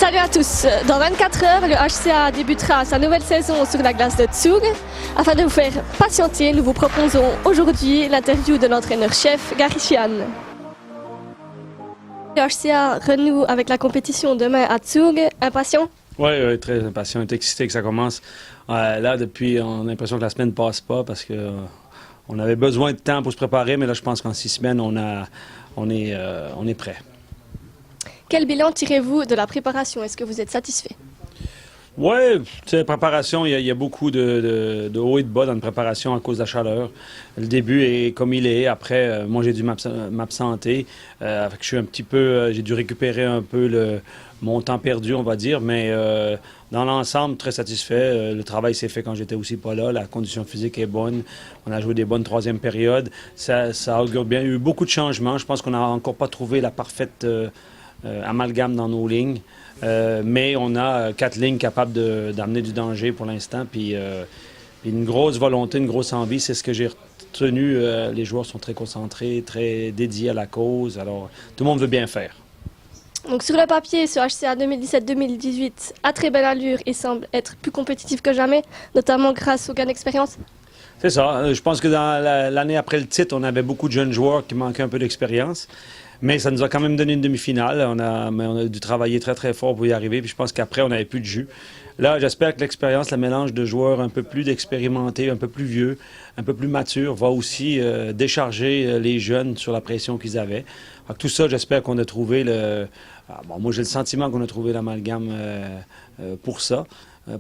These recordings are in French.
Salut à tous. Dans 24 heures, le HCA débutera sa nouvelle saison sur la glace de Zug. Afin de vous faire patienter, nous vous proposons aujourd'hui l'interview de l'entraîneur-chef Gary Sheehan. Le HCA renoue avec la compétition demain à Zug. Impatient? Oui, très impatient. On est excité que ça commence. Là, depuis, on a l'impression que la semaine ne passe pas parce que on avait besoin de temps pour se préparer, mais là, je pense qu'en 6 semaines, on est prêt. Quel bilan tirez-vous de la préparation? Est-ce que vous êtes satisfait? Oui, préparation, il y a beaucoup de haut et de bas dans la préparation à cause de la chaleur. Le début est comme il est. Après, moi, j'ai dû m'absenter. J'ai dû récupérer un peu mon temps perdu, on va dire. Mais dans l'ensemble, très satisfait. Le travail s'est fait quand j'étais aussi pas là. La condition physique est bonne. On a joué des bonnes troisième périodes. Ça augure bien. Il y a eu beaucoup de changements. Je pense qu'on n'a encore pas trouvé la parfaite amalgame dans nos lignes. Mais on a 4 lignes capables d'amener du danger pour l'instant. Puis une grosse volonté, une grosse envie, c'est ce que j'ai retenu. Les joueurs sont très concentrés, très dédiés à la cause. Alors, tout le monde veut bien faire. Donc sur le papier, ce HCA 2017-2018 a très belle allure et semble être plus compétitif que jamais, notamment grâce au gain d'expérience. C'est ça. Je pense que dans l'année après le titre, on avait beaucoup de jeunes joueurs qui manquaient un peu d'expérience. Mais ça nous a quand même donné une demi-finale. On a dû travailler très, très fort pour y arriver. Puis je pense qu'après, on n'avait plus de jus. Là, j'espère que l'expérience, le mélange de joueurs un peu plus expérimentés, un peu plus vieux, un peu plus matures, va aussi décharger les jeunes sur la pression qu'ils avaient. Donc, tout ça, j'espère qu'on a trouvé moi, j'ai le sentiment qu'on a trouvé l'amalgame pour ça.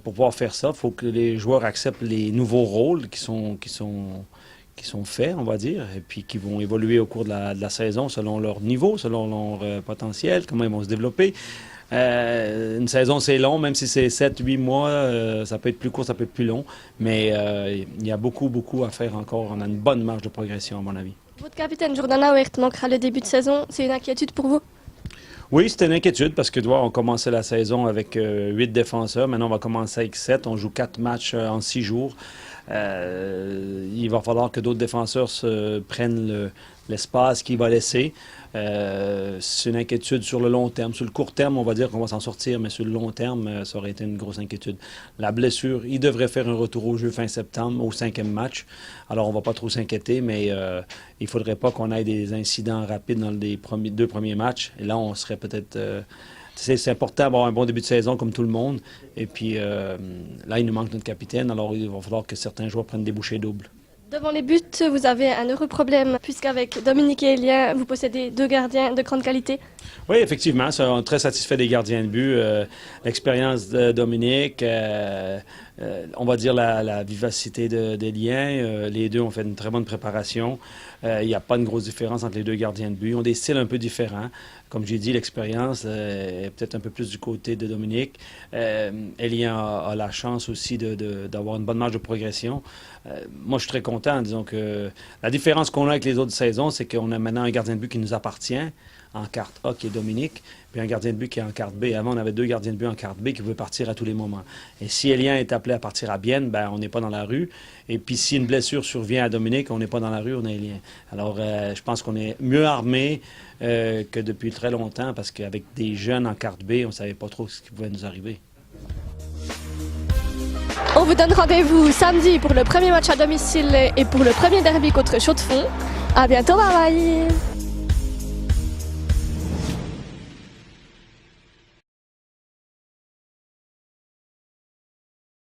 Pour pouvoir faire ça, il faut que les joueurs acceptent les nouveaux rôles qui sont faits, on va dire, et puis qui vont évoluer au cours de la saison selon leur niveau, selon leur potentiel, comment ils vont se développer. Une saison, c'est long, même si c'est 7-8 mois, ça peut être plus court, ça peut être plus long, mais il y a beaucoup, beaucoup à faire encore. On a une bonne marge de progression, à mon avis. Votre capitaine Jordan Auert manquera le début de saison. C'est une inquiétude pour vous? Oui, c'était une inquiétude parce que on commençait la saison avec 8 défenseurs. Maintenant, on va commencer avec 7. On joue 4 matchs en 6 jours. Il va falloir que d'autres défenseurs prennent l'espace qu'il va laisser. C'est une inquiétude sur le long terme. Sur le court terme, on va dire qu'on va s'en sortir, mais sur le long terme, ça aurait été une grosse inquiétude. La blessure, il devrait faire un retour au jeu fin septembre, au 5e match. Alors, on ne va pas trop s'inquiéter, mais il ne faudrait pas qu'on ait des incidents rapides dans les 2 premiers matchs. Et là, on serait peut-être... c'est important d'avoir un bon début de saison comme tout le monde. Et puis là, il nous manque notre capitaine. Alors, il va falloir que certains joueurs prennent des bouchées doubles. Devant les buts, vous avez un heureux problème, puisqu'avec Dominique et Elien, vous possédez 2 gardiens de grande qualité. Oui, effectivement, on est très satisfait des gardiens de but. L'expérience de Dominique, on va dire la vivacité d'Elien. Les deux ont fait une très bonne préparation. Il n'y a pas de grosse différence entre les 2 gardiens de but. Ils ont des styles un peu différents. Comme j'ai dit, l'expérience est peut-être un peu plus du côté de Dominique. Elien a la chance aussi d'avoir une bonne marge de progression. Moi, je suis très content. Disons que la différence qu'on a avec les autres saisons, c'est qu'on a maintenant un gardien de but qui nous appartient en carte A, qui est Dominique, puis un gardien de but qui est en carte B. Avant, on avait 2 gardiens de but en carte B qui pouvaient partir à tous les moments. Et si Elien est appelé à partir à Bienne, ben, on n'est pas dans la rue. Et puis, si une blessure survient à Dominique, on n'est pas dans la rue, on a Elien. Alors, je pense qu'on est mieux armé que depuis très longtemps, parce qu'avec des jeunes en carte B, on ne savait pas trop ce qui pouvait nous arriver. On vous donne rendez-vous samedi pour le premier match à domicile et pour le premier derby contre Chaux-de-Fonds. À bientôt, bye bye!